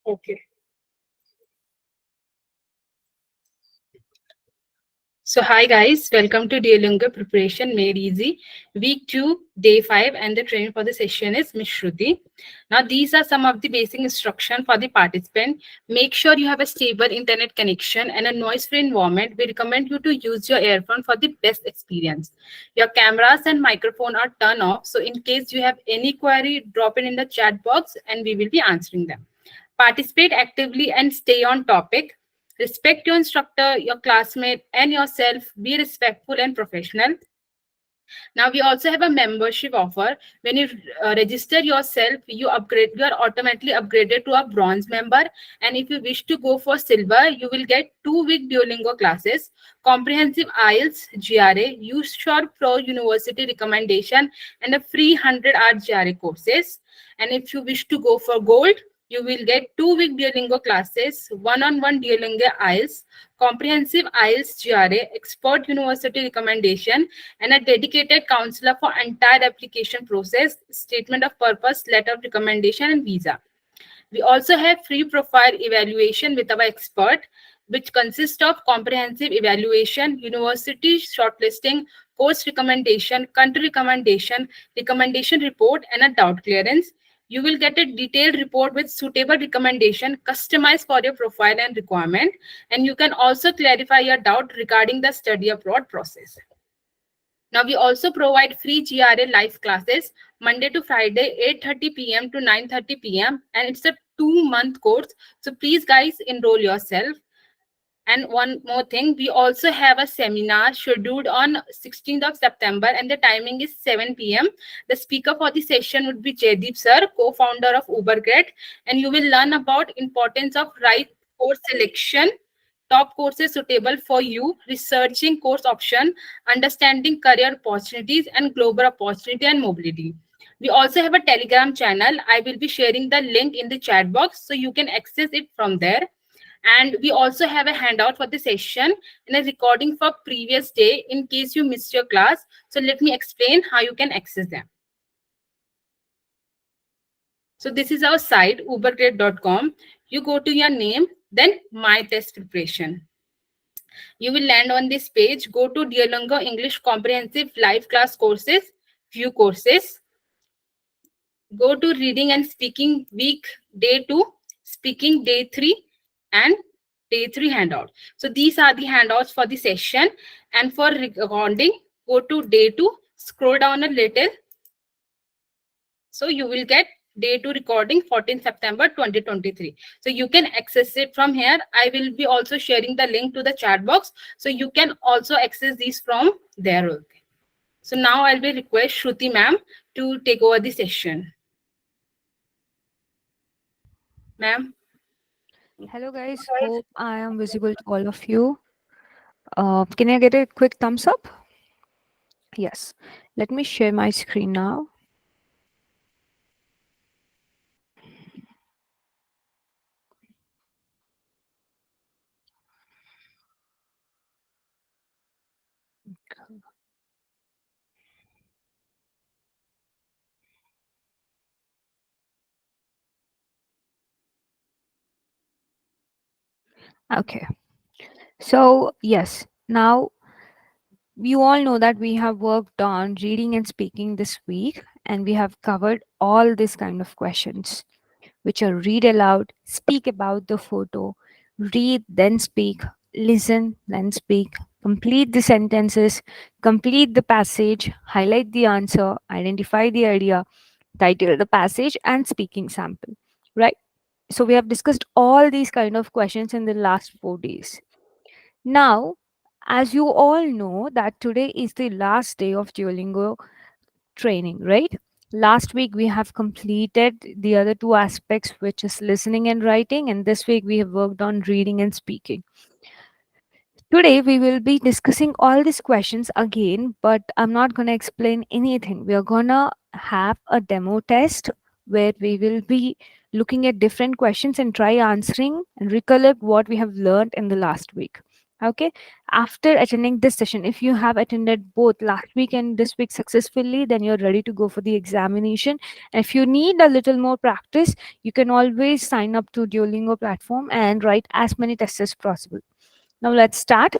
Okay. So, hi guys, welcome to Duolingo Preparation Made Easy, week 2, day 5, and the trainer for the session is Miss Shruti. Now, these are some of the basic instruction for the participant. Make sure you have a stable internet connection and a noise-free environment. We recommend you to use your earphone for the best experience. Your cameras and microphone are turned off, so in case you have any query, drop it in the chat box and we will be answering them. Participate actively and stay on topic. Respect your instructor, your classmate, and yourself. Be respectful and professional. Now we also have a membership offer. When you register yourself, you are automatically upgraded to a bronze member. And if you wish to go for silver, you will get 2-week Duolingo classes, comprehensive IELTS, GRA, USHOR Pro University recommendation, and a free 100-hour GRA courses. And if you wish to go for gold, you will get 2-week Duolingo classes, one-on-one Duolingo IELTS, comprehensive IELTS GRA, expert university recommendation, and a dedicated counselor for entire application process, statement of purpose, letter of recommendation, and visa. We also have free profile evaluation with our expert, which consists of comprehensive evaluation, university shortlisting, course recommendation, country recommendation, recommendation report, and a doubt clearance. You will get a detailed report with suitable recommendation customized for your profile and requirement. And you can also clarify your doubt regarding the study abroad process. Now, we also provide free GRA live classes Monday to Friday, 8:30 p.m. to 9:30 p.m. And it's a 2-month course. So please, guys, enroll yourself. And one more thing, we also have a seminar scheduled on 16th of September, and the timing is 7 p.m. The speaker for the session would be Jaideep sir, co-founder of Ubergrad, and you will learn about importance of right course selection, top courses suitable for you, researching course option, understanding career opportunities, and global opportunity and mobility. We also have a Telegram channel. I will be sharing the link in the chat box so you can access it from there. And we also have a handout for the session and a recording for previous day in case you missed your class. So let me explain how you can access them. So this is our site, ubergrad.com. You go to your name, then my test preparation. You will land on this page. Go to Duolingo English Comprehensive Live Class Courses, View Courses. Go to Reading and Speaking Week Day 2, Speaking Day 3, and Day 3 handout. So these are the handouts for the session. And for recording, go to Day 2, scroll down a little. So you will get Day 2 recording 14 September 2023. So you can access it from here. I will be also sharing the link to the chat box. So you can also access these from there. Okay. So now I will request Shruti ma'am to take over the session. Ma'am. Hello guys, hope I am visible to all of you. Can I get a quick thumbs up? Yes. Let me share my screen now. Okay. So, yes, now you all know that we have worked on reading and speaking this week, and we have covered all these kind of questions, which are read aloud, speak about the photo, read, then speak, listen, then speak, complete the sentences, complete the passage, highlight the answer, identify the idea, title the passage, and speaking sample. Right? So we have discussed all these kind of questions in the last 4 days. Now, as you all know, that today is the last day of Duolingo training, right? Last week we have completed the other two aspects, which is listening and writing, and this week we have worked on reading and speaking. Today we will be discussing all these questions again, but I'm not going to explain anything. We are going to have a demo test where we will be looking at different questions and try answering and recollect what we have learned in the last week. Okay, after attending this session, if you have attended both last week and this week successfully, then you're ready to go for the examination. And if you need a little more practice, you can always sign up to Duolingo platform and write as many tests as possible. Now let's start.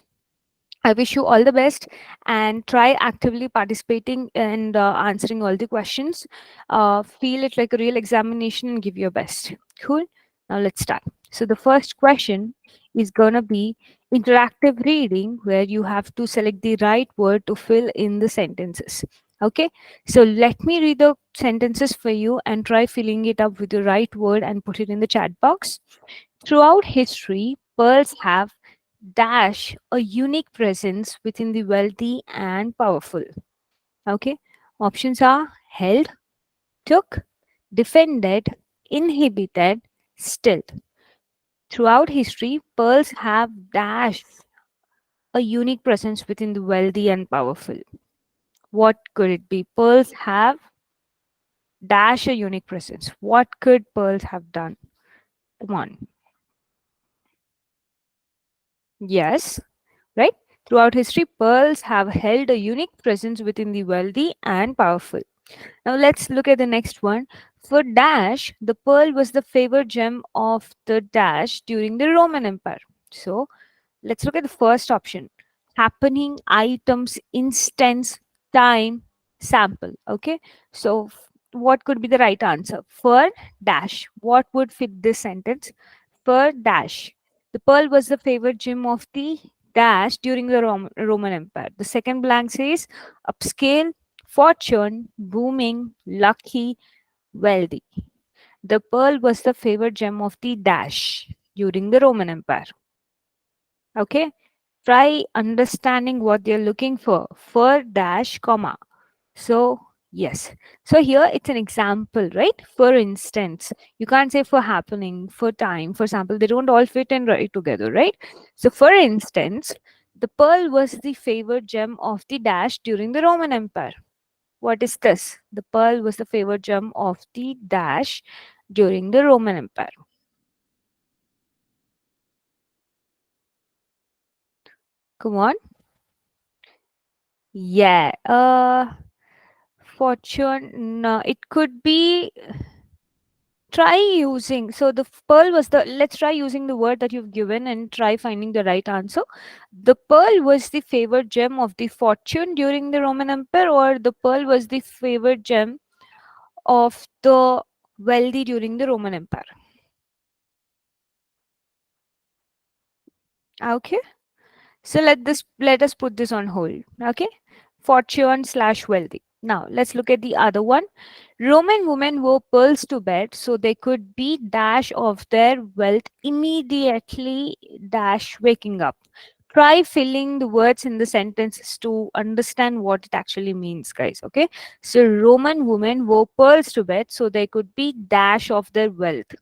I wish you all the best and try actively participating and answering all the questions. Feel it like a real examination and give your best. Cool. Now let's start. So the first question is going to be interactive reading, where you have to select the right word to fill in the sentences. Okay. So let me read the sentences for you and try filling it up with the right word and put it in the chat box. Throughout history, pearls have dash a unique presence within the wealthy and powerful. Okay. Options are held, took, defended, inhibited, stilled. Throughout history, pearls have dash a unique presence within the wealthy and powerful. What could it be? Pearls have dash a unique presence. What could pearls have done? Come on. Yes, right? Throughout history, pearls have held a unique presence within the wealthy and powerful. Now let's look at the next one. For dash, the pearl was the favored gem of the dash during the Roman Empire. So let's look at the first option. Happening, items, instance, time, sample. Okay. So what could be the right answer? For dash, what would fit this sentence? For dash, the pearl was the favorite gem of the dash during the Roman Empire. The second blank says upscale, fortune, booming, lucky, wealthy. The pearl was the favorite gem of the dash during the Roman Empire. Okay, try understanding what they're looking for dash comma. So yes, so here it's an example, right? For instance, you can't say for happening, for time, for example, they don't all fit in right together, right? So for instance, the pearl was the favored gem of the dash during the Roman Empire. What is this? The pearl was the favored gem of the dash during the Roman Empire. Come on. Yeah. Fortune. No, it could be. Try using. So the pearl was the. Let's try using the word that you've given and try finding the right answer. The pearl was the favored gem of the fortune during the Roman Empire, or the pearl was the favored gem of the wealthy during the Roman Empire. Okay. So let us put this on hold. Okay. Fortune slash wealthy. Now let's look at the other one. Roman women wore pearls to bed so they could be dash of their wealth immediately dash waking up. Try filling the words in the sentences to understand what it actually means, guys. Okay. So Roman women wore pearls to bed so they could be dash of their wealth.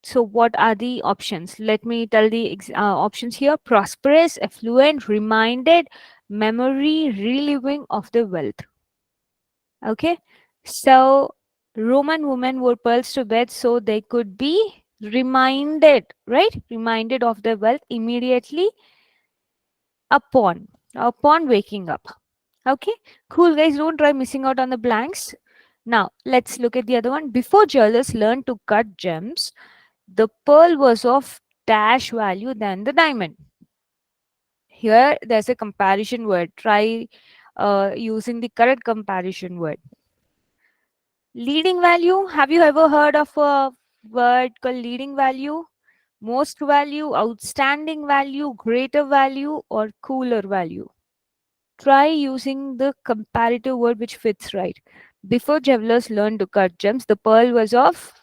So, what are the options? Let me tell the options here: prosperous, affluent, reminded, memory, reliving of the wealth. Okay, so Roman women wore pearls to bed so they could be reminded, right? Reminded of their wealth immediately upon waking up. Okay, cool, guys. Don't try missing out on the blanks. Now, let's look at the other one. Before jewelers learned to cut gems, the pearl was of dash value than the diamond. Here, there's a comparison word. Try using the correct comparison word. Leading value. Have you ever heard of a word called leading value? Most value, outstanding value, greater value, or cooler value? Try using the comparative word which fits right. Before jewelers learned to cut gems, the pearl was of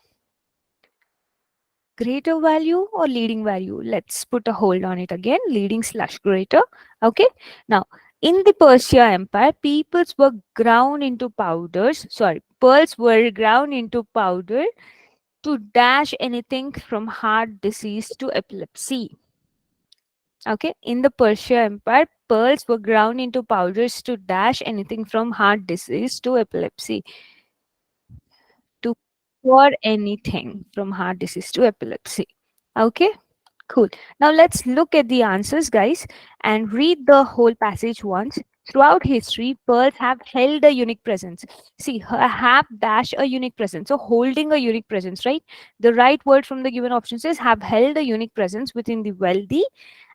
greater value or leading value. Let's put a hold on it again. Leading slash greater. Okay. Now, in the Persia Empire, peoples were ground into powders. Sorry, pearls were ground into powder to dash anything from heart disease to epilepsy. Okay. In the Persia Empire, pearls were ground into powders to dash anything from heart disease to epilepsy. To cure anything from heart disease to epilepsy. Okay. Cool. Now let's look at the answers, guys, and read the whole passage once. Throughout history, pearls have held a unique presence. See, have dash a unique presence. So holding a unique presence, right? The right word from the given option says have held a unique presence within the wealthy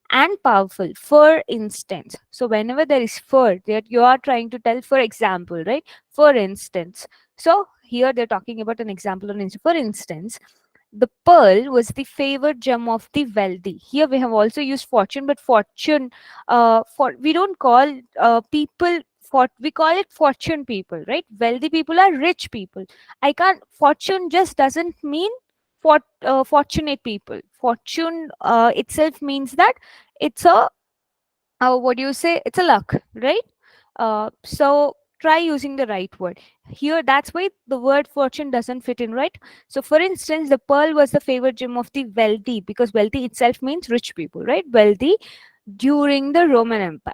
and powerful. For instance, so whenever there is for that you are trying to tell, for example, right? For instance. So here they're talking about an example on for instance, the pearl was the favored gem of the wealthy. Here we have also used fortune, but fortune, for we don't call people for we call it fortune people, right? Wealthy people are rich people. I can't. Fortune just doesn't mean fortunate people. Fortune itself means that it's a what do you say? It's a luck, right? So try using the right word here. That's why the word fortune doesn't fit in, right? So for instance, the pearl was the favorite gem of the wealthy, because wealthy itself means rich people, right? Wealthy during the Roman Empire.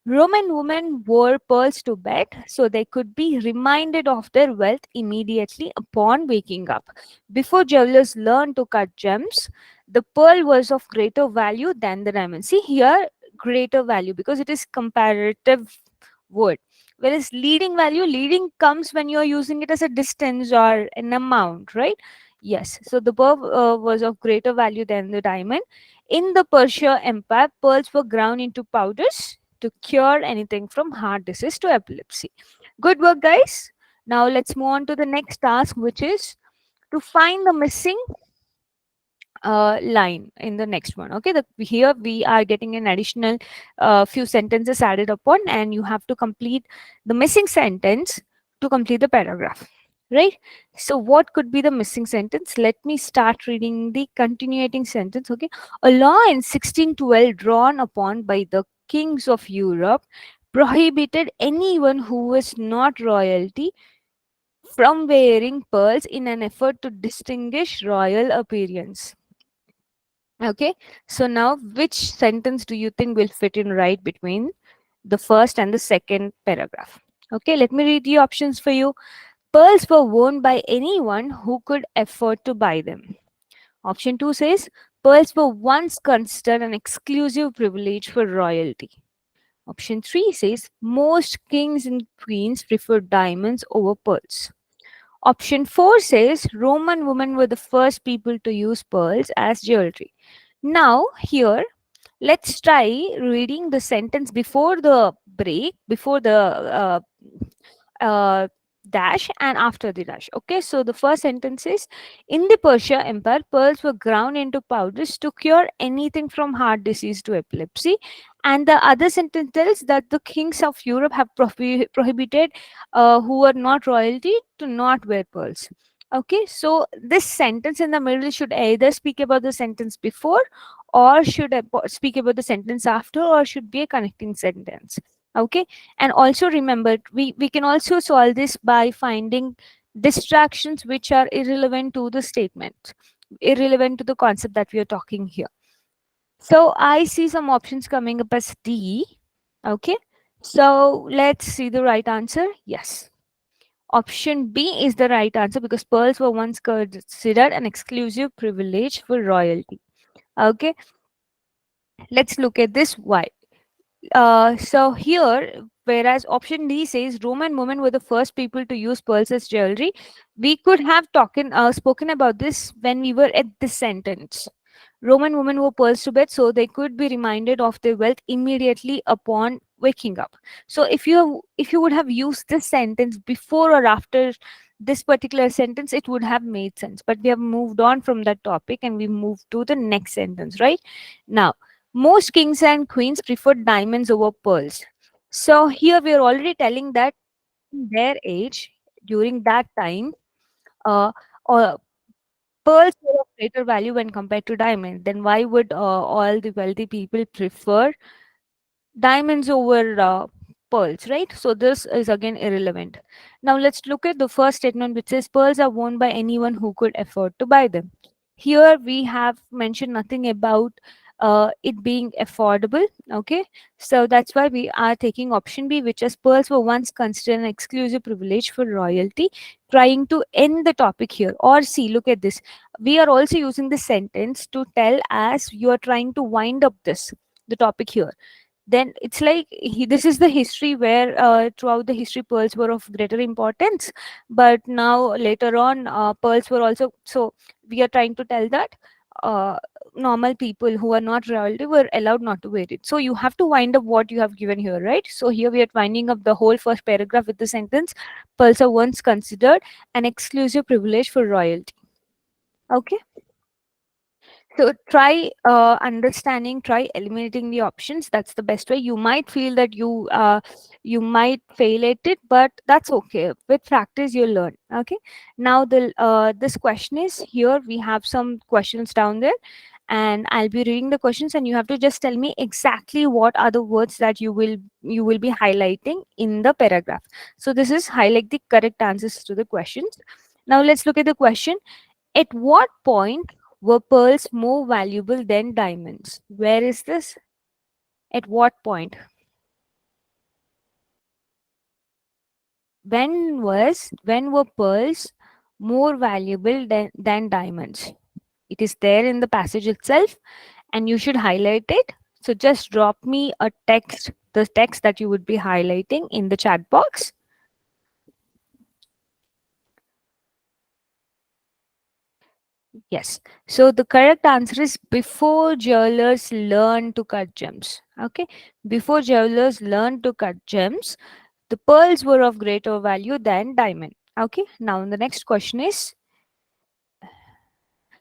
Roman women wore pearls to bed so they could be reminded of their wealth immediately upon waking up. Before jewelers learned to cut gems, the pearl was of greater value than the diamond. See here, greater value, because it is comparative word. Whereas leading value, leading comes when you are using it as a distance or an amount, right? Yes. So the pearl was of greater value than the diamond. In the Persia Empire, pearls were ground into powders to cure anything from heart disease to epilepsy. Good work, guys. Now let's move on to the next task, which is to find the missing line in the next one. Okay, here we are getting an additional few sentences added upon, and you have to complete the missing sentence to complete the paragraph, right? So what could be the missing sentence? Let me start reading the continuating sentence. Okay, a law in 1612 drawn upon by the kings of Europe prohibited anyone who was not royalty from wearing pearls in an effort to distinguish royal appearance. Okay, so now which sentence do you think will fit in right between the first and the second paragraph? Okay, let me read the options for you. Pearls were worn by anyone who could afford to buy them. Option 2 says pearls were once considered an exclusive privilege for royalty. Option 3 says most kings and queens preferred diamonds over pearls. Option 4 says Roman women were the first people to use pearls as jewelry. Now, here, let's try reading the sentence before the break, before the uh, dash and after the dash. Okay, so the first sentence is in the Persia Empire, pearls were ground into powders to cure anything from heart disease to epilepsy. And the other sentence tells that the kings of Europe have prohibited who are not royalty to not wear pearls. Okay, so this sentence in the middle should either speak about the sentence before, or should speak about the sentence after, or should be a connecting sentence. Okay, and also remember, we can also solve this by finding distractions which are irrelevant to the statement, irrelevant to the concept that we are talking here. So I see some options coming up as D. Okay, so let's see the right answer. Yes, option B is the right answer, because pearls were once considered an exclusive privilege for royalty. Okay, let's look at this. Why? So here, whereas option D says Roman women were the first people to use pearls as jewelry, we could have spoken about this when we were at this sentence. Roman women wore pearls to bed so they could be reminded of their wealth immediately upon waking up. So if you would have used this sentence before or after this particular sentence, it would have made sense. But we have moved on from that topic and we moved to the next sentence, right? Now, most kings and queens preferred diamonds over pearls. So here we are already telling that in their age, during that time, uh, uh, pearls were of greater value when compared to diamond. Then why would all the wealthy people prefer diamonds over pearls, right? So this is again irrelevant. Now let's look at the first statement, which says pearls are worn by anyone who could afford to buy them. Here we have mentioned nothing about it being affordable. Okay, so that's why we are taking option B, which is pearls were once considered an exclusive privilege for royalty, trying to end the topic here. Or see, look at this, we are also using the sentence to tell as you are trying to wind up this the topic here. Then it's like this is the history where throughout the history pearls were of greater importance, but now later on pearls were also, so we are trying to tell that uh, normal people who are not royalty were allowed not to wear it. So you have to wind up what you have given here, right? So here we are winding up the whole first paragraph with the sentence, pearls are once considered an exclusive privilege for royalty. Okay, so try understanding, try eliminating the options. That's the best way. You might feel that you might fail at it, but that's okay. With practice, you'll learn. Okay. Now the this question is here. We have some questions down there, and I'll be reading the questions, and you have to just tell me exactly what are the words that you will be highlighting in the paragraph. So this is highlight the correct answers to the questions. Now let's look at the question. At what point were pearls more valuable than diamonds? Where is this? At what point? When were pearls more valuable than diamonds? It is there in the passage itself, and you should highlight it. So just drop me a text, the text that you would be highlighting in the chat box. Yes. So the correct answer is before jewelers learn to cut gems. Okay. Before jewelers learn to cut gems, the pearls were of greater value than diamond. Okay. Now the next question is,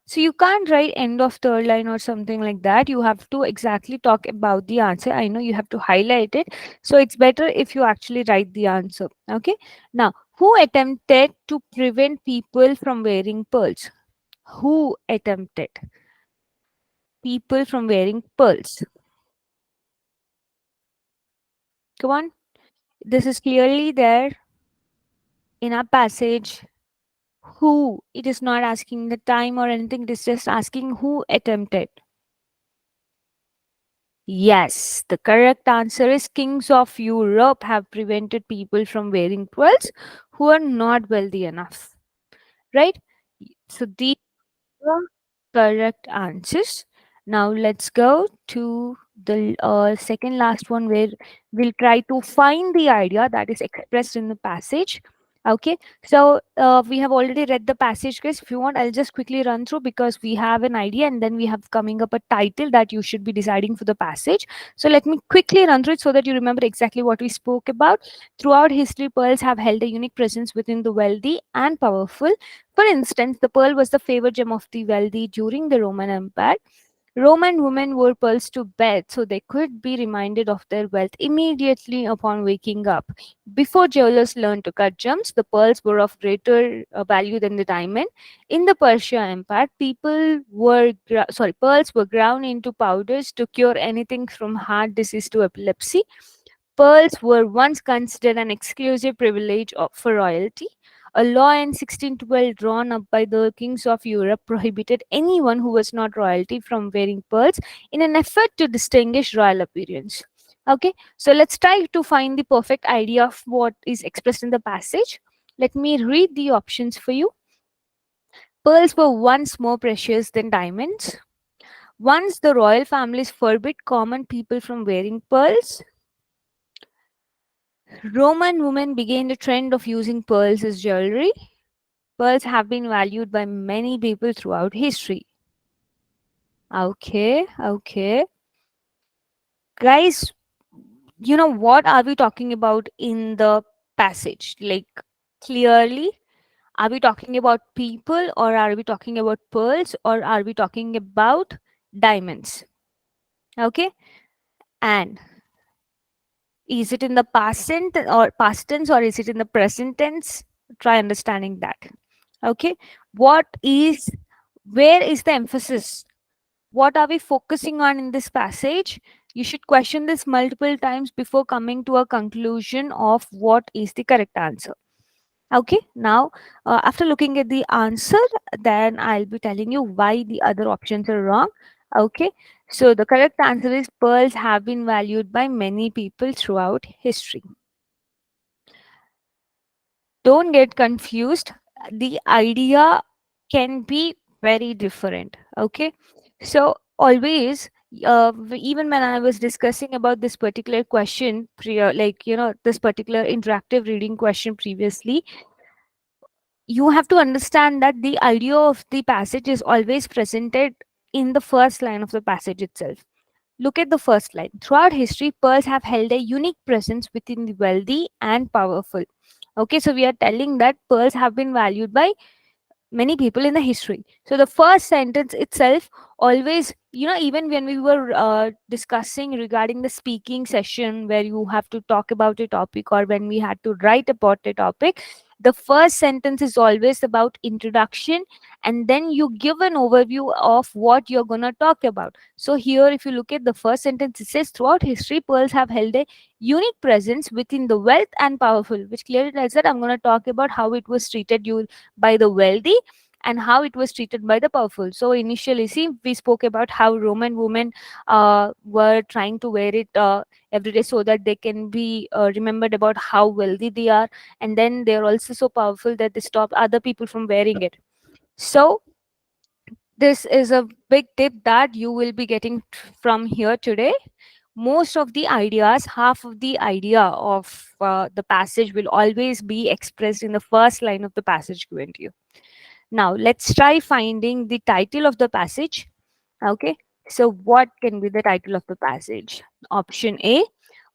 so you can't write end of third line or something like that. You have to exactly talk about the answer. I know you have to highlight it. So it's better if you actually write the answer. Okay. Now, who attempted to prevent people from wearing pearls? Who attempted people from wearing pearls? Come on. This is clearly there in our passage. Who? It is not asking the time or anything. It is just asking who attempted. Yes, the correct answer is kings of Europe have prevented people from wearing pearls who are not wealthy enough. Right? So these are correct answers. Now let's go to the second last one where we'll try to find the idea that is expressed in the passage. Okay, so we have already read the passage, guys. If you want, I'll just quickly run through because we have an idea and then we have coming up a title that you should be deciding for the passage. So let me quickly run through it so that you remember exactly what we spoke about. Throughout history, pearls have held a unique presence within the wealthy and powerful. For instance, the pearl was the favored gem of the wealthy during the Roman Empire. Roman women wore pearls to bed so they could be reminded of their wealth immediately upon waking up. Before jewelers learned to cut gems, the pearls were of greater value than the diamond. In the Persia Empire, pearls were ground into powders to cure anything from heart disease to epilepsy. Pearls were once considered an exclusive privilege for royalty. A law in 1612 drawn up by the kings of Europe prohibited anyone who was not royalty from wearing pearls in an effort to distinguish royal appearance. Okay, so let's try to find the perfect idea of what is expressed in the passage. Let me read the options for you. Pearls were once more precious than diamonds. Once the royal families forbid common people from wearing pearls, Roman women began the trend of using pearls as jewelry. Pearls have been valued by many people throughout history. Okay, okay. Guys, what are we talking about in the passage? Like, clearly, are we talking about people or are we talking about pearls or are we talking about diamonds? Okay, and is it in the past tense or is it in the present tense? Try understanding that. Okay, what is where is the emphasis? What are we focusing on in this passage? You should question this multiple times before coming to a conclusion of what is the correct answer. Okay, now after looking at the answer, then I'll be telling you why the other options are wrong. Okay, so the correct answer is pearls have been valued by many people throughout history. Don't get confused. The idea can be very different. Okay, so always, even when I was discussing about this particular question, this particular interactive reading question previously, you have to understand that the idea of the passage is always presented in the first line of the passage itself. Look at the first line. Throughout history, pearls have held a unique presence within the wealthy and powerful. Okay, so we are telling that pearls have been valued by many people in the history. So the first sentence itself always, even when we were discussing regarding the speaking session where you have to talk about a topic, or when we had to write about a topic, the first sentence is always about introduction, and then you give an overview of what you're going to talk about. So here, if you look at the first sentence, it says throughout history, pearls have held a unique presence within the wealth and powerful, which clearly tells that I'm going to talk about how it was treated you by the wealthy and how it was treated by the powerful. So initially, see, we spoke about how Roman women were trying to wear it every day so that they can be remembered about how wealthy they are, and then they're also so powerful that they stop other people from wearing it. So this is a big tip that you will be getting from here today. Most of the ideas, half of the idea of the passage will always be expressed in the first line of the passage given to you. Now, let's try finding the title of the passage. Okay, so what can be the title of the passage? Option A,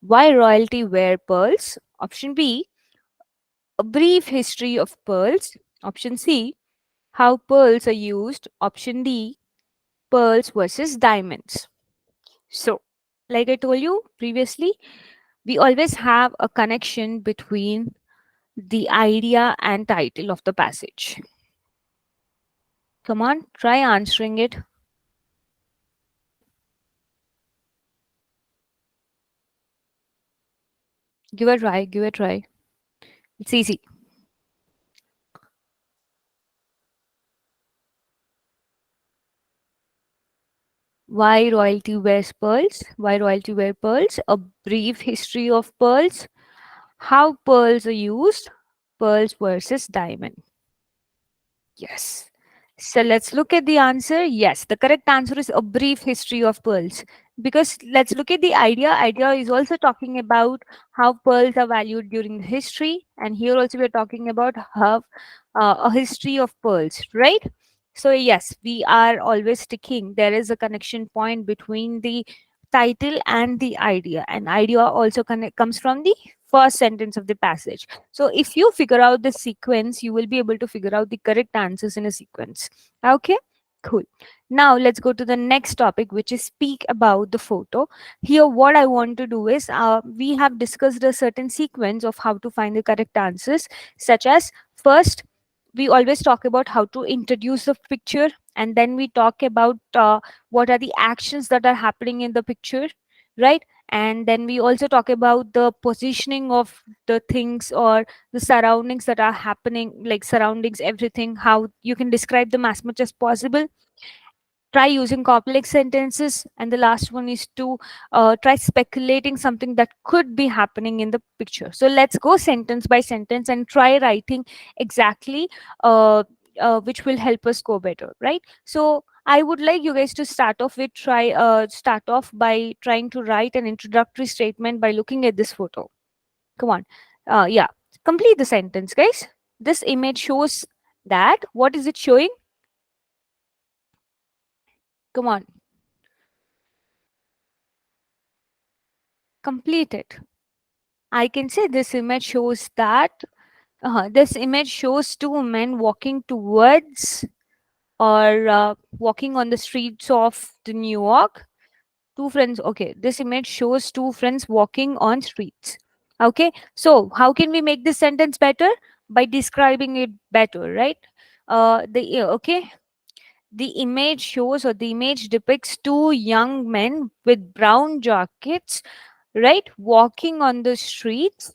Why Royalty Wear Pearls. Option B, A Brief History of Pearls. Option C, How Pearls are Used. Option D, Pearls versus Diamonds. So, like I told you previously, we always have a connection between the idea and title of the passage. Come on, try answering it. Give a try, give a try. It's easy. Why royalty wears pearls? Why royalty wear pearls? A brief history of pearls. How pearls are used? Pearls versus diamond. Yes. So let's look at the answer. Yes, the correct answer is a brief history of pearls. Because let's look at the idea. Idea is also talking about how pearls are valued during the history, and here also we're talking about how a history of pearls, right? So yes, we are always sticking. There is a connection point between the title and the idea, and idea also comes from the first sentence of the passage. So if you figure out the sequence, you will be able to figure out the correct answers in a sequence. Okay, cool. Now let's go to the next topic, which is speak about the photo. Here, what I want to do is we have discussed a certain sequence of how to find the correct answers, such as first, we always talk about how to introduce the picture, and then we talk about what are the actions that are happening in the picture, right? And then we also talk about the positioning of the things or the surroundings that are happening, like surroundings, everything, how you can describe them as much as possible. Try using complex sentences, and the last one is to try speculating something that could be happening in the picture. So let's go sentence by sentence and try writing exactly uh, which will help us go better, right? So I would like you guys to start off by trying to write an introductory statement by looking at this photo. Come on. Yeah, complete the sentence, guys. This image shows that, what is it showing? Come on, complete it. I can say this image shows that this image shows two men walking towards, or walking on the streets of the New York. Two friends. Okay, this image shows two friends walking on streets. Okay, so how can we make this sentence better? By describing it better, right? Okay, the image shows, or the image depicts, two young men with brown jackets, right, walking on the streets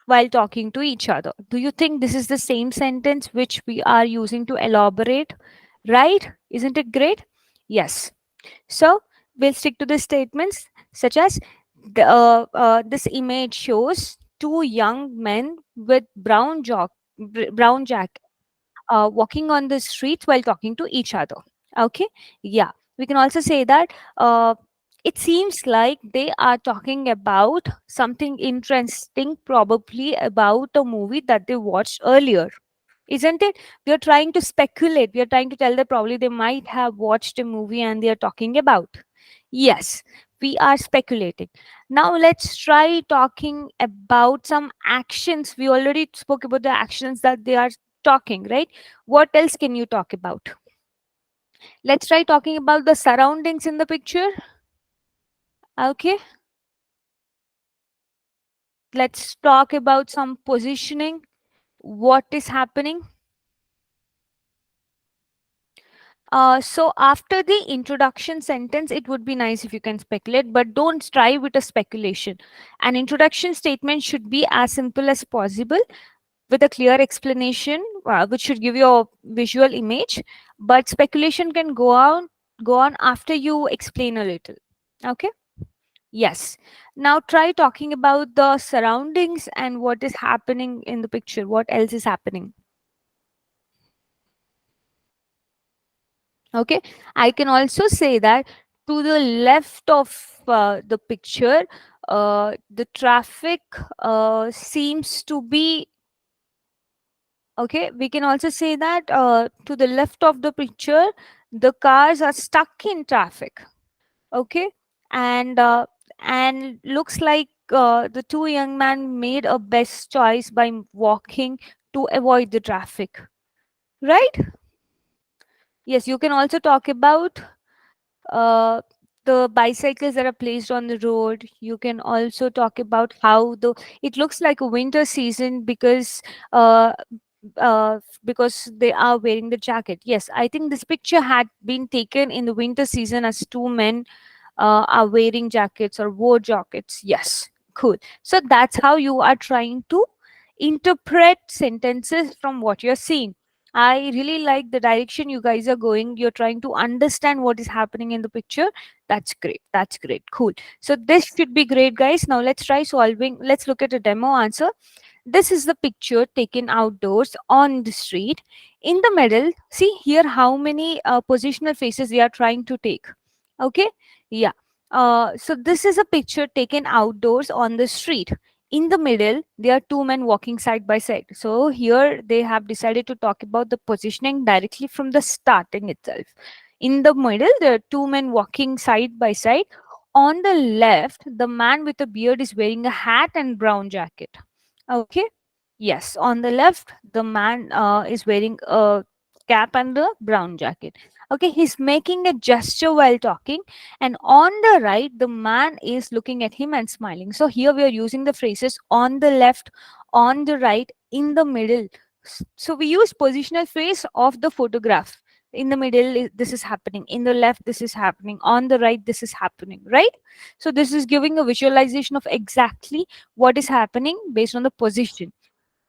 while talking to each other. Do you think this is the same sentence which we are using to elaborate right? Isn't it great? Yes. So we'll stick to the statements such as this image shows two young men with brown jacket walking on the streets while talking to each other. Okay, yeah. We can also say that it seems like they are talking about something interesting, probably about a movie that they watched earlier, isn't it? We are trying to speculate. We are trying to tell that probably they might have watched a movie and they are talking about. Yes, we are speculating. Now let's try talking about some actions. We already spoke about the actions that they are talking, right? What else can you talk about? Let's try talking about the surroundings in the picture. Okay, let's talk about some positioning. What is happening? So after the introduction sentence, it would be nice if you can speculate, but don't strive with a speculation. An introduction statement should be as simple as possible with a clear explanation, which should give you a visual image. But speculation can go on after you explain a little. Okay. Yes. Now try talking about the surroundings and what is happening in the picture. What else is happening? Okay, I can also say that to the left of the picture, the traffic seems to be okay. We can also say that to the left of the picture, the cars are stuck in traffic. Okay, and looks like the two young men made a best choice by walking to avoid the traffic, right? Yes, you can also talk about uh, the bicycles that are placed on the road. You can also talk about how the it looks like a winter season uh, because they are wearing the jacket. Yes, I think this picture had been taken in the winter season as two men are wearing jackets or wore jackets. Yes, cool. So that's how you are trying to interpret sentences from what you're seeing. I really like the direction you guys are going. You're trying to understand what is happening in the picture. That's great. That's great. Cool. So this should be great, guys. Now let's try solving. Let's look at a demo answer. This is the picture taken outdoors on the street. In the middle, see here how many positional faces they are trying to take. Okay, yeah. So this is a picture taken outdoors on the street. In the middle, there are two men walking side by side. So here they have decided to talk about the positioning directly from the starting itself. In the middle, there are two men walking side by side. On the left, the man with a beard is wearing a hat and brown jacket. Okay. Yes, on the left, the man is wearing a cap and a brown jacket. Okay, he's making a gesture while talking, and on the right, the man is looking at him and smiling. So here we are using the phrases on the left, on the right, in the middle. So we use positional phrase of the photograph. In the middle, this is happening. In the left, this is happening. On the right, this is happening. Right. So this is giving a visualization of exactly what is happening based on the position.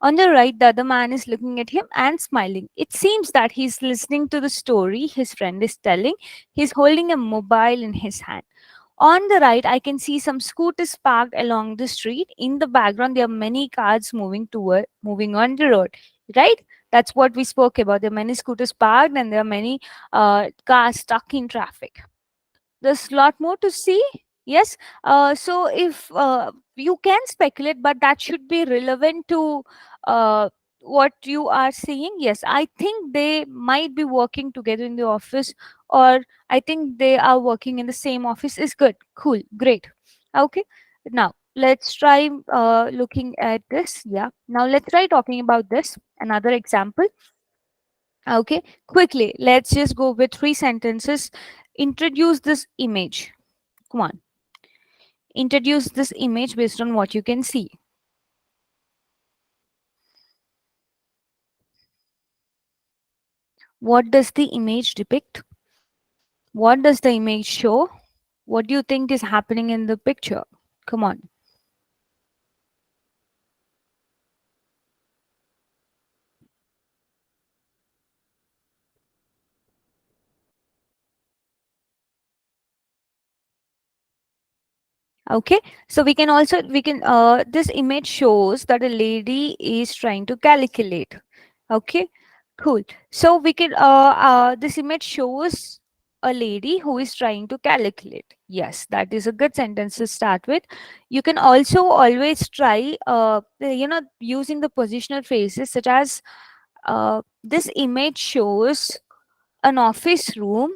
On the right, the other man is looking at him and smiling. It seems that he's listening to the story his friend is telling. He's holding a mobile in his hand. On the right, I can see some scooters parked along the street. In the background, there are many cars moving on the road. Right? That's what we spoke about. There are many scooters parked and there are many cars stuck in traffic. There's a lot more to see. Yes. So if you can speculate, but that should be relevant to uh, what you are seeing. Yes, I think they might be working together in the office, or I think they are working in the same office. Is good. Cool. Great. Okay. Now let's try looking at this. Yeah. Now let's try talking about this. Another example. Okay. Quickly, let's just go with three sentences. Introduce this image. Come on. Introduce this image based on what you can see. What does the image depict? What does the image show? What do you think is happening in the picture? Come on. Okay, so we can this image shows that a lady is trying to calculate. Okay, cool. So we can this image shows a lady who is trying to calculate. Yes, that is a good sentence to start with. You can also always try using the positional phrases such as this image shows an office room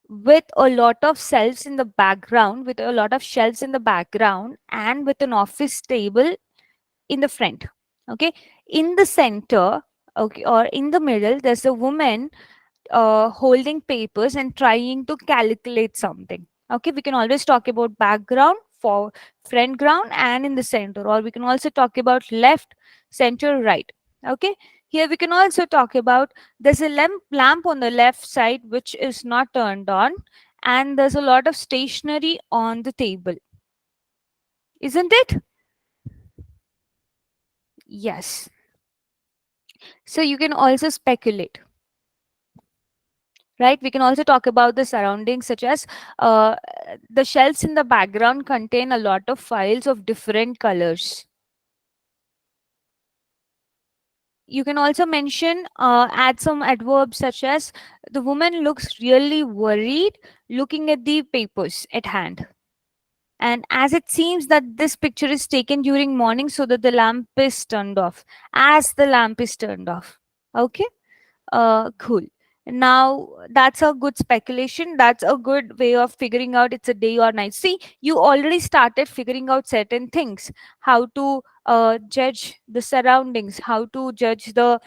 with a lot of shelves in the background, with a lot of shelves in the background, and with an office table in the front. Okay, in the center, okay, or in the middle, there's a woman holding papers and trying to calculate something. Okay, we can always talk about background, for front ground, and in the center, or we can also talk about left, center, right. Okay, here we can also talk about there's a lamp on the left side which is not turned on, and there's a lot of stationery on the table, isn't it? Yes. So you can also speculate, right? We can also talk about the surroundings such as uh, the shelves in the background contain a lot of files of different colors. You can also mention add some adverbs such as the woman looks really worried looking at the papers at hand, and as it seems that this picture is taken during morning so that the lamp is turned off, as the lamp is turned off. Okay, cool. Now that's a good speculation. That's a good way of figuring out it's a day or night. See, you already started figuring out certain things, how to judge the surroundings, how to judge the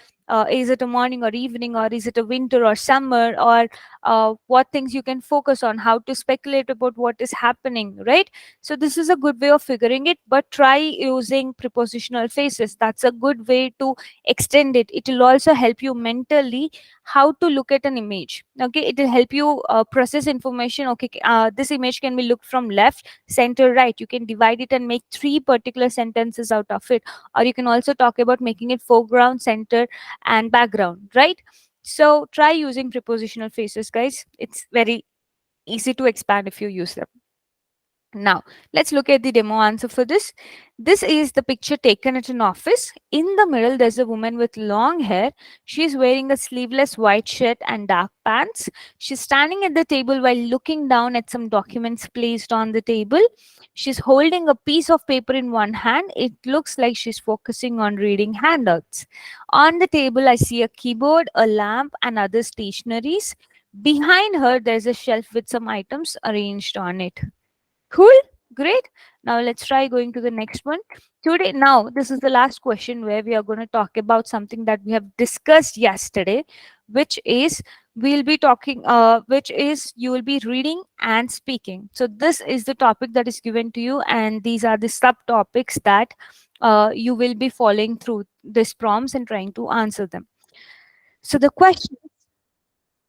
is it a morning or evening, or is it a winter or summer, or what things you can focus on, how to speculate about what is happening, right? So this is a good way of figuring it, but try using prepositional phrases. That's a good way to extend it. It will also help you mentally how to look at an image. Okay, it will help you process information. Okay, this image can be looked from left, center, right. You can divide it and make three particular sentences out of it, or you can also talk about making it foreground, center, and background, right? So try using prepositional phrases, guys. It's very easy to expand if you use them. Now, let's look at the demo answer for this. This is the picture taken at an office. In the middle, there's a woman with long hair. She's wearing a sleeveless white shirt and dark pants. She's standing at the table while looking down at some documents placed on the table. She's holding a piece of paper in one hand. It looks like she's focusing on reading handouts. On the table, I see a keyboard, a lamp, and other stationaries. Behind her, there's a shelf with some items arranged on it. Cool, great. Now let's try going to the next one. Today, now this is the last question where we are going to talk about something that we have discussed yesterday, which is we'll be talking, which is you will be reading and speaking. So this is the topic that is given to you, and these are the subtopics that you will be following through this prompts and trying to answer them. So the question: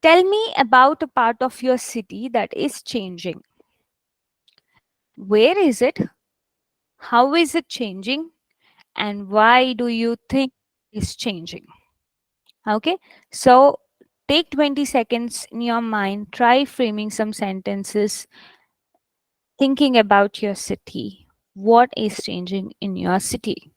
tell me about a part of your city that is changing. Where is it? How is it changing? And why do you think it's changing? Okay, so take 20 seconds in your mind, try framing some sentences, thinking about your city. What is changing in your city?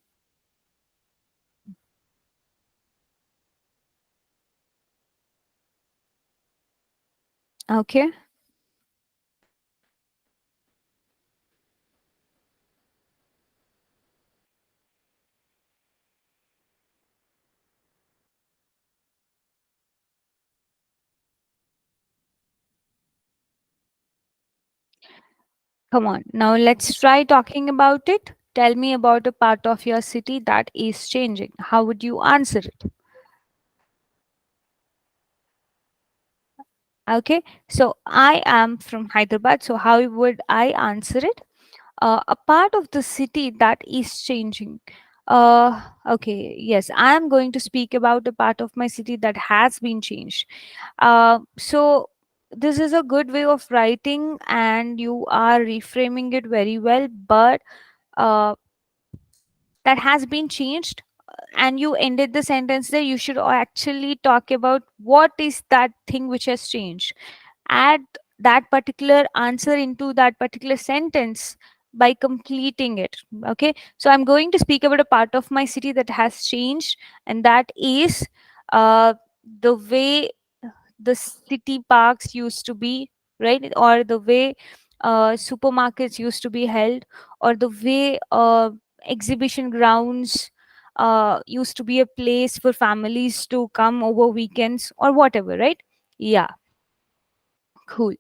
Okay, come on. Now let's try talking about it. Tell me about a part of your city that is changing. How would you answer it? Okay, so I am from Hyderabad. So, how would I answer it? A part of the city that is changing. Okay, yes, I am going to speak about a part of my city that has been changed. So this is a good way of writing, and you are reframing it very well, but uh, that has been changed. And you ended the sentence there. You should actually talk about what is that thing which has changed. Add that particular answer into that particular sentence, by completing it. Okay, so I'm going to speak about a part of my city that has changed, and that is the way the city parks used to be, right? Or the way supermarkets used to be held, or the way exhibition grounds used to be a place for families to come over weekends or whatever, right? Yeah, cool.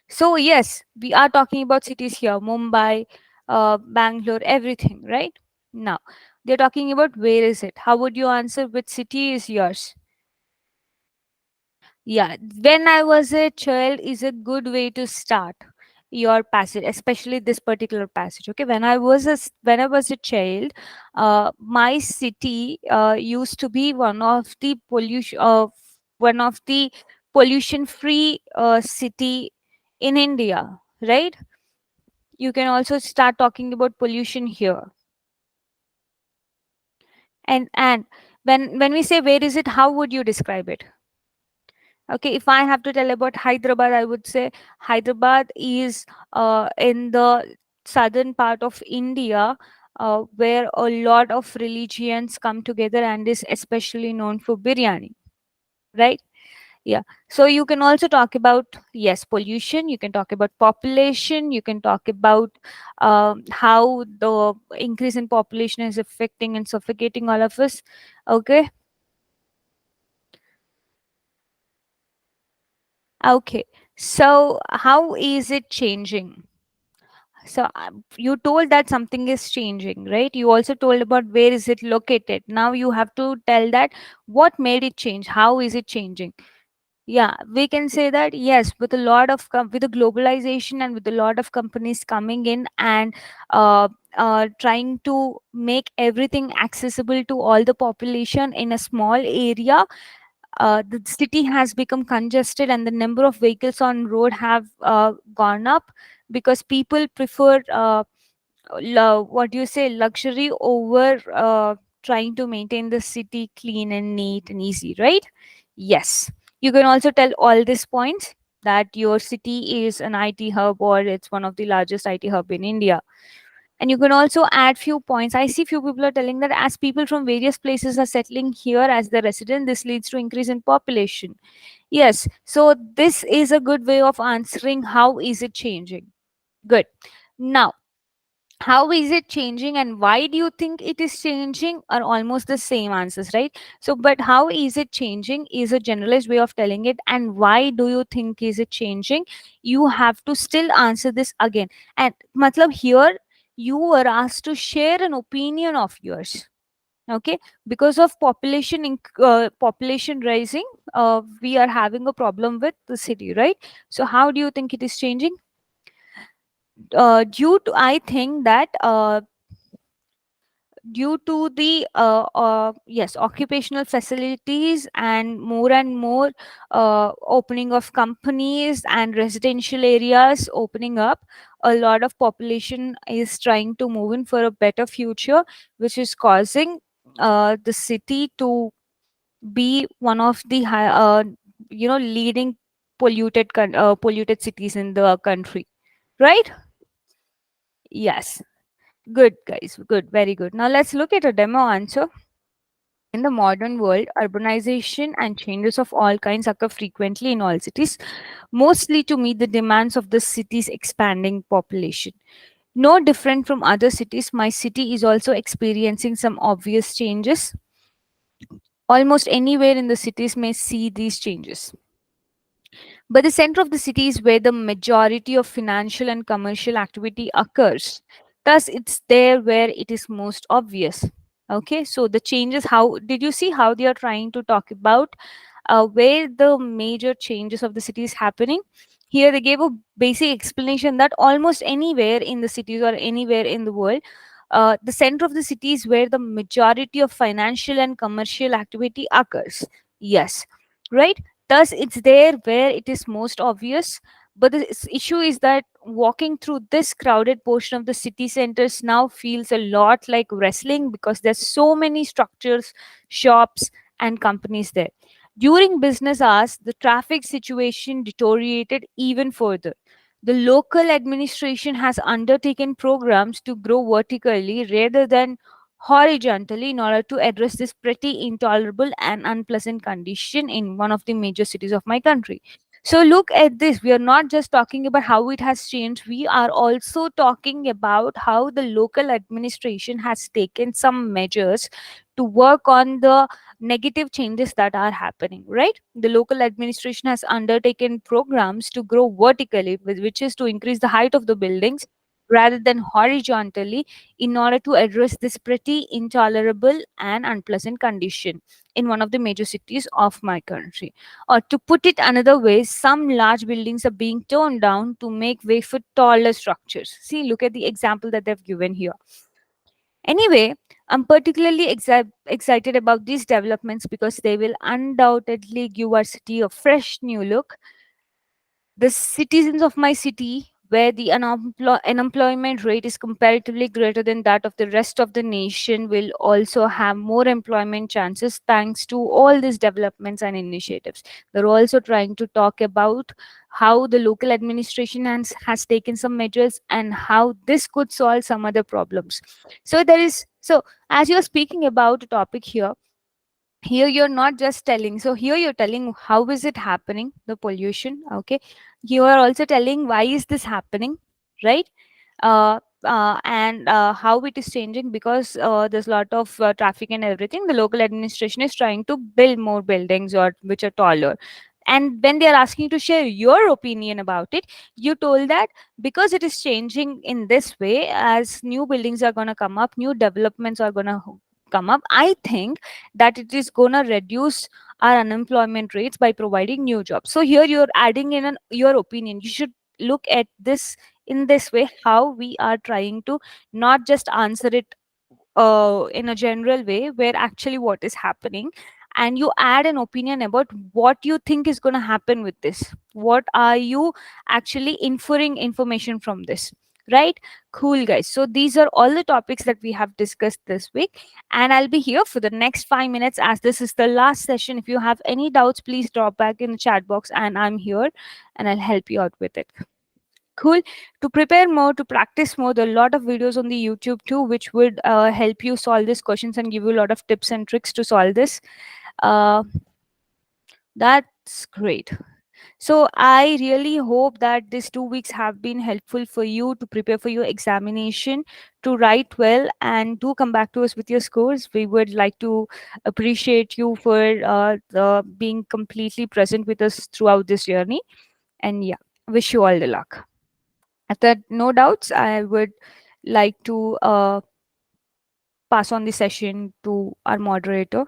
So yes, we are talking about cities here: Mumbai, Bangalore, everything, right? Now they're talking about where is it. How would you answer which city is yours? Yeah, when I was a child is a good way to start your passage, especially this particular passage. Okay, when I was a child, my city used to be one of the pollution free city in India, right? You can also start talking about pollution here. And when we say where is it, how would you describe it? Okay, if I have to tell about Hyderabad, I would say Hyderabad is in the southern part of India, where a lot of religions come together and is especially known for biryani, right? Yeah. So you can also talk about, yes, pollution. You can talk about population. You can talk about how the increase in population is affecting and suffocating all of us. Okay. Okay. So how is it changing? So you told that something is changing, right? You also told about where is it located. Now you have to tell that what made it change. How is it changing? Yeah, we can say that yes, with a lot of with the globalization and with a lot of companies coming in and uh, trying to make everything accessible to all the population in a small area, the city has become congested and the number of vehicles on road have gone up because people prefer what do you say, luxury over trying to maintain the city clean and neat and easy, right? Yes, you can also tell all these points that your city is an IT hub or it's one of the largest IT hub in India. And you can also add few points. I see few people are telling that as people from various places are settling here as the resident, this leads to increase in population. Yes, so this is a good way of answering how is it changing. Good. Now, how is it changing and why do you think it is changing are almost the same answers, right? So but how is it changing is a generalized way of telling it, and why do you think is it changing, you have to still answer this again. And matlab here you were asked to share an opinion of yours. Okay, because of population rising, we are having a problem with the city, right? So how do you think it is changing? Due to, I think that due to the yes, occupational facilities and more opening of companies and residential areas opening up, a lot of population is trying to move in for a better future, which is causing the city to be one of the leading polluted cities in the country, right? Yes. Good, guys. Good. Very good. Now let's look at a demo answer. In the modern world, urbanization and changes of all kinds occur frequently in all cities, mostly to meet the demands of the city's expanding population. No different from other cities, my city is also experiencing some obvious changes. Almost anywhere in the cities may see these changes. But the center of the city is where the majority of financial and commercial activity occurs. Thus, it's there where it is most obvious. Okay, so the changes, how did you see how they are trying to talk about where the major changes of the city is happening? Here, they gave a basic explanation that almost anywhere in the cities or anywhere in the world, the center of the city is where the majority of financial and commercial activity occurs. Yes, right? Thus, it's there where it is most obvious. But the issue is that walking through this crowded portion of the city centers now feels a lot like wrestling because there's so many structures, shops, and companies there. During business hours, the traffic situation deteriorated even further. The local administration has undertaken programs to grow vertically rather than horizontally in order to address this pretty intolerable and unpleasant condition in one of the major cities of my country. So look at this. We are not just talking about how it has changed. We are also talking about how the local administration has taken some measures to work on the negative changes that are happening, right? The local administration has undertaken programs to grow vertically, which is to increase the height of the buildings rather than horizontally in order to address this pretty intolerable and unpleasant condition in one of the major cities of my country. Or to put it another way, some large buildings are being torn down to make way for taller structures. See, look at the example that they've given here. Anyway, I'm particularly excited about these developments because they will undoubtedly give our city a fresh new look. The citizens of my city, where the unemployment rate is comparatively greater than that of the rest of the nation, will also have more employment chances thanks to all these developments and initiatives. They're also trying to talk about how the local administration has taken some measures and how this could solve some other problems. So as you're speaking about a topic here you're not just telling, so here you're telling how is it happening, the pollution, okay? You are also telling why is this happening, right? And how it is changing because there's a lot of traffic and everything. The local administration is trying to build more buildings or which are taller, and when they are asking you to share your opinion about it, you told that because it is changing in this way, as new buildings are going to come up, new developments are going to come up, I think that it is going to reduce our unemployment rates by providing new jobs. So here you're adding in your opinion. You should look at this in this way, how we are trying to not just answer it in a general way where actually what is happening, and you add an opinion about what you think is going to happen with this. What are you actually inferring information from this, right? Cool, guys. So these are all the topics that we have discussed this week, and I'll be here for the next 5 minutes as this is the last session. If you have any doubts, please drop back in the chat box, and I'm here and I'll help you out with it. Cool. To prepare more, to practice more, there are a lot of videos on the YouTube too, which would help you solve these questions and give you a lot of tips and tricks to solve this. Uh, that's great. So I really hope that these 2 weeks have been helpful for you to prepare for your examination, to write well, and do come back to us with your scores. We would like to appreciate you for being completely present with us throughout this journey. And yeah, wish you all the luck. If there are no doubts, I would like to pass on the session to our moderator.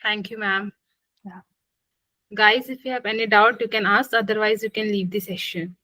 Thank you, ma'am. Yeah. Guys, if you have any doubt, you can ask. Otherwise, you can leave the session.